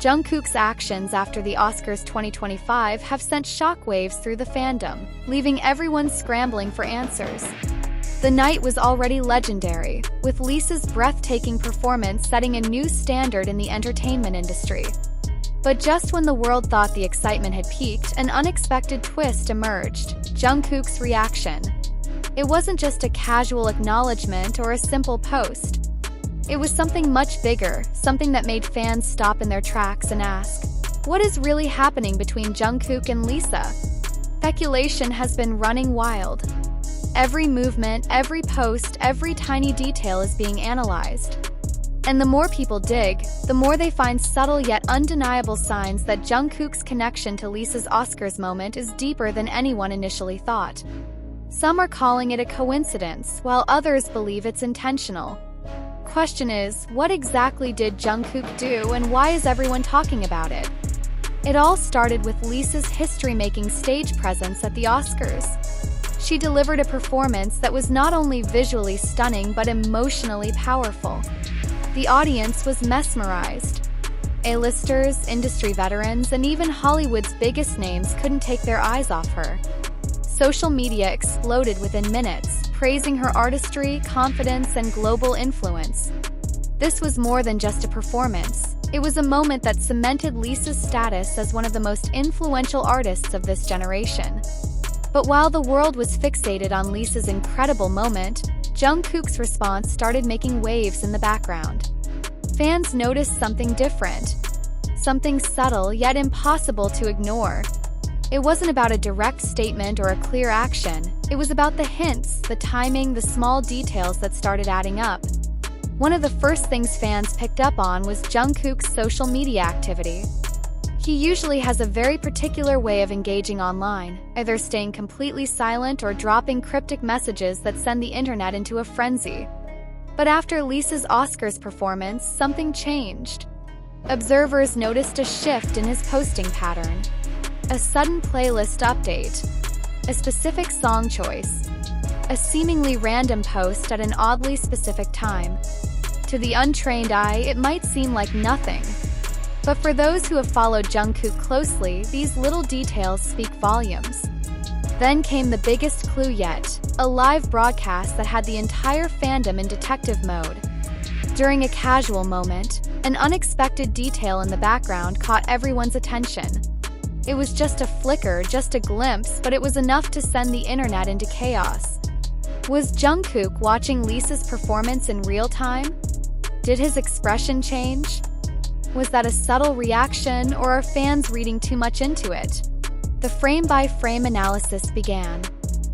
Jungkook's actions after the Oscars 2025 have sent shockwaves through the fandom, leaving everyone scrambling for answers. The night was already legendary, with Lisa's breathtaking performance setting a new standard in the entertainment industry. But just when the world thought the excitement had peaked, an unexpected twist emerged: Jungkook's reaction. It wasn't just a casual acknowledgement or a simple post. It was something much bigger, something that made fans stop in their tracks and ask, what is really happening between Jungkook and Lisa? Speculation has been running wild. Every movement, every post, every tiny detail is being analyzed. And the more people dig, the more they find subtle yet undeniable signs that Jungkook's connection to Lisa's Oscars moment is deeper than anyone initially thought. Some are calling it a coincidence, while others believe it's intentional. Question is, what exactly did Jungkook do and why is everyone talking about it? It all started with Lisa's history-making stage presence at the Oscars. She delivered a performance that was not only visually stunning but emotionally powerful. The audience was mesmerized. A-listers, industry veterans, and even Hollywood's biggest names couldn't take their eyes off her. Social media exploded within minutes, praising her artistry, confidence, and global influence. This was more than just a performance. It was a moment that cemented Lisa's status as one of the most influential artists of this generation. But while the world was fixated on Lisa's incredible moment, Jungkook's response started making waves in the background. Fans noticed something different. Something subtle yet impossible to ignore. It wasn't about a direct statement or a clear action. It was about the hints, the timing, the small details that started adding up. One of the first things fans picked up on was Jungkook's social media activity. He usually has a very particular way of engaging online, either staying completely silent or dropping cryptic messages that send the internet into a frenzy. But after Lisa's Oscars performance, something changed. Observers noticed a shift in his posting pattern. A sudden playlist update, a specific song choice, a seemingly random post at an oddly specific time. To the untrained eye, it might seem like nothing. But for those who have followed Jungkook closely, these little details speak volumes. Then came the biggest clue yet, a live broadcast that had the entire fandom in detective mode. During a casual moment, an unexpected detail in the background caught everyone's attention. It was just a flicker, just a glimpse, but it was enough to send the internet into chaos. Was Jungkook watching Lisa's performance in real time? Did his expression change? Was that a subtle reaction, or are fans reading too much into it? The frame-by-frame analysis began.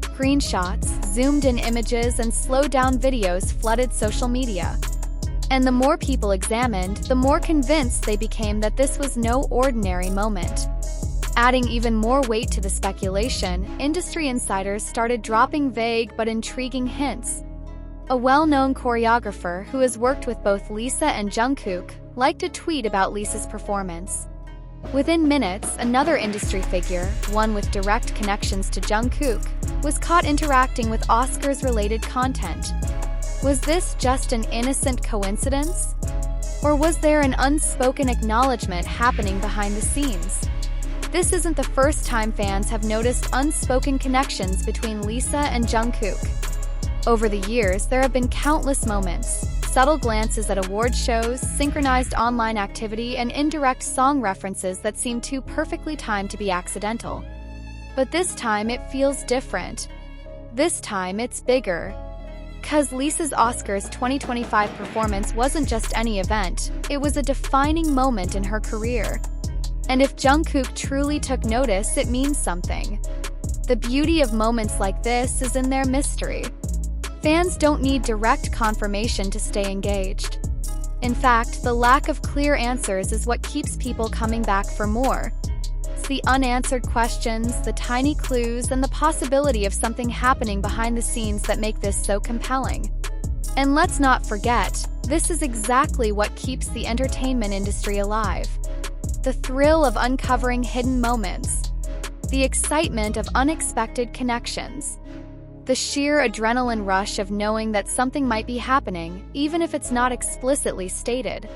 Screenshots, zoomed-in images, and slowed-down videos flooded social media. And the more people examined, the more convinced they became that this was no ordinary moment. Adding even more weight to the speculation, industry insiders started dropping vague but intriguing hints. A well-known choreographer who has worked with both Lisa and Jungkook liked a tweet about Lisa's performance. Within minutes, another industry figure, one with direct connections to Jungkook, was caught interacting with Oscars-related content. Was this just an innocent coincidence? Or was there an unspoken acknowledgement happening behind the scenes? This isn't the first time fans have noticed unspoken connections between Lisa and Jungkook. Over the years, there have been countless moments, subtle glances at award shows, synchronized online activity, and indirect song references that seem too perfectly timed to be accidental. But this time it feels different. This time it's bigger. 'Cause Lisa's Oscars 2025 performance wasn't just any event, it was a defining moment in her career. And if Jungkook truly took notice, it means something. The beauty of moments like this is in their mystery. Fans don't need direct confirmation to stay engaged. In fact, the lack of clear answers is what keeps people coming back for more. It's the unanswered questions, the tiny clues, and the possibility of something happening behind the scenes that make this so compelling. And let's not forget, this is exactly what keeps the entertainment industry alive. The thrill of uncovering hidden moments. The excitement of unexpected connections. The sheer adrenaline rush of knowing that something might be happening, even if it's not explicitly stated.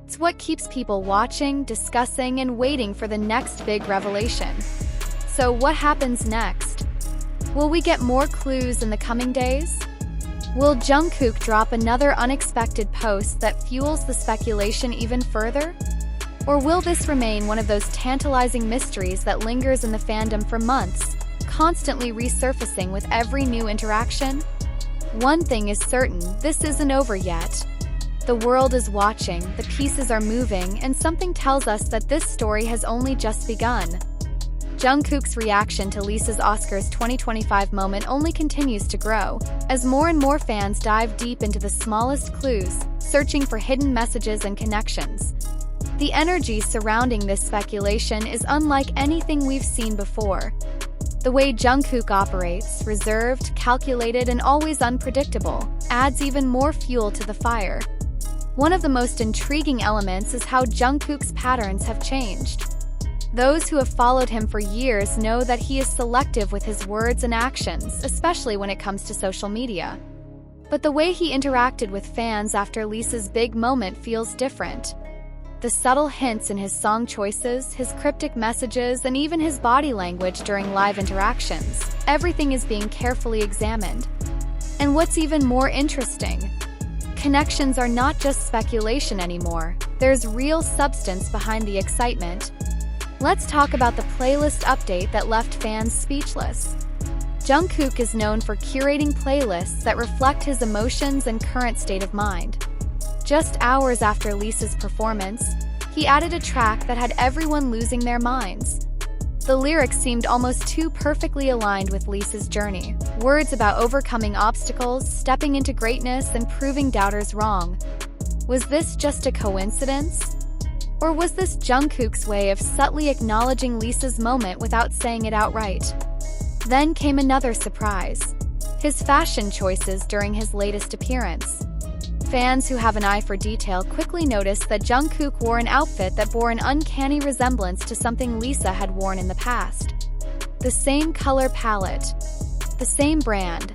It's what keeps people watching, discussing, and waiting for the next big revelation. So what happens next? Will we get more clues in the coming days? Will Jungkook drop another unexpected post that fuels the speculation even further? Or will this remain one of those tantalizing mysteries that lingers in the fandom for months, constantly resurfacing with every new interaction? One thing is certain, this isn't over yet. The world is watching, the pieces are moving, and something tells us that this story has only just begun. Jungkook's reaction to Lisa's Oscars 2025 moment only continues to grow, as more and more fans dive deep into the smallest clues, searching for hidden messages and connections. The energy surrounding this speculation is unlike anything we've seen before. The way Jungkook operates, reserved, calculated, and always unpredictable, adds even more fuel to the fire. One of the most intriguing elements is how Jungkook's patterns have changed. Those who have followed him for years know that he is selective with his words and actions, especially when it comes to social media. But the way he interacted with fans after Lisa's big moment feels different. The subtle hints in his song choices, his cryptic messages, and even his body language during live interactions, everything is being carefully examined. And what's even more interesting, connections are not just speculation anymore. There's real substance behind the excitement. Let's talk about the playlist update that left fans speechless. Jungkook is known for curating playlists that reflect his emotions and current state of mind. Just hours after Lisa's performance, he added a track that had everyone losing their minds. The lyrics seemed almost too perfectly aligned with Lisa's journey. Words about overcoming obstacles, stepping into greatness, and proving doubters wrong. Was this just a coincidence? Or was this Jungkook's way of subtly acknowledging Lisa's moment without saying it outright? Then came another surprise: his fashion choices during his latest appearance. Fans who have an eye for detail quickly noticed that Jungkook wore an outfit that bore an uncanny resemblance to something Lisa had worn in the past. The same color palette, the same brand,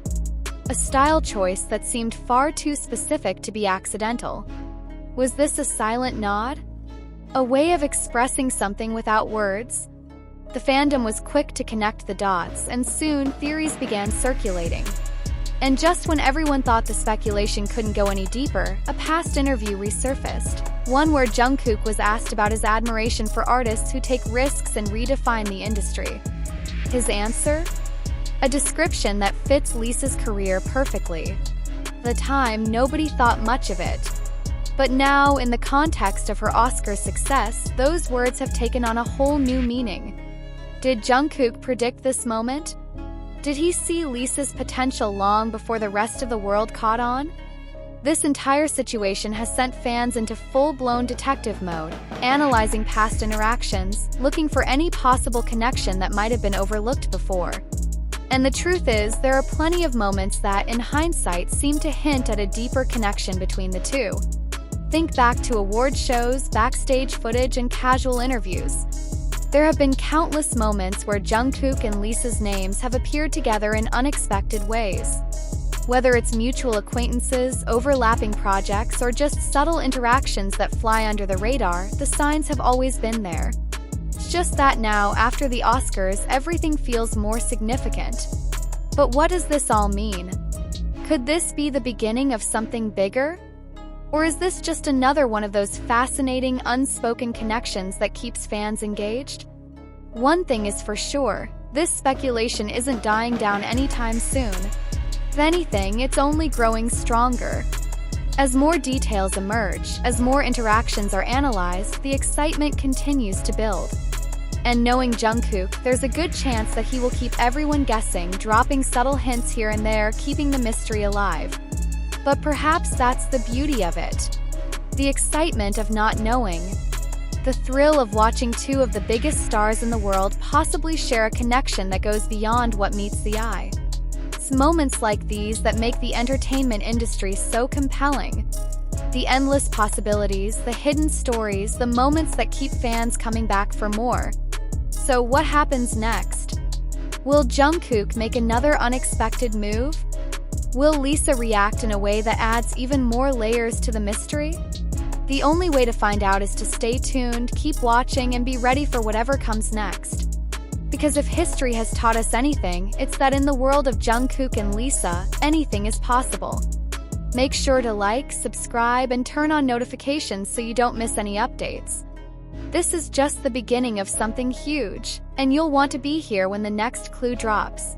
a style choice that seemed far too specific to be accidental. Was this a silent nod? A way of expressing something without words? The fandom was quick to connect the dots, and soon theories began circulating. And just when everyone thought the speculation couldn't go any deeper, a past interview resurfaced. One where Jungkook was asked about his admiration for artists who take risks and redefine the industry. His answer? A description that fits Lisa's career perfectly. At the time, nobody thought much of it. But now, in the context of her Oscar success, those words have taken on a whole new meaning. Did Jungkook predict this moment? Did he see Lisa's potential long before the rest of the world caught on? This entire situation has sent fans into full-blown detective mode, analyzing past interactions, looking for any possible connection that might have been overlooked before. And the truth is, there are plenty of moments that, in hindsight, seem to hint at a deeper connection between the two. Think back to award shows, backstage footage, and casual interviews. There have been countless moments where Jungkook and Lisa's names have appeared together in unexpected ways. Whether it's mutual acquaintances, overlapping projects, or just subtle interactions that fly under the radar, the signs have always been there. It's just that now, after the Oscars, everything feels more significant. But what does this all mean? Could this be the beginning of something bigger? Or is this just another one of those fascinating, unspoken connections that keeps fans engaged? One thing is for sure, this speculation isn't dying down anytime soon. If anything, it's only growing stronger. As more details emerge, as more interactions are analyzed, the excitement continues to build. And knowing Jungkook, there's a good chance that he will keep everyone guessing, dropping subtle hints here and there, keeping the mystery alive. But perhaps that's the beauty of it. The excitement of not knowing. The thrill of watching two of the biggest stars in the world possibly share a connection that goes beyond what meets the eye. It's moments like these that make the entertainment industry so compelling. The endless possibilities, the hidden stories, the moments that keep fans coming back for more. So what happens next? Will Jungkook make another unexpected move? Will Lisa react in a way that adds even more layers to the mystery? The only way to find out is to stay tuned, keep watching, and be ready for whatever comes next. Because if history has taught us anything, it's that in the world of Jungkook and Lisa, anything is possible. Make sure to like, subscribe, and turn on notifications so you don't miss any updates. This is just the beginning of something huge, and you'll want to be here when the next clue drops.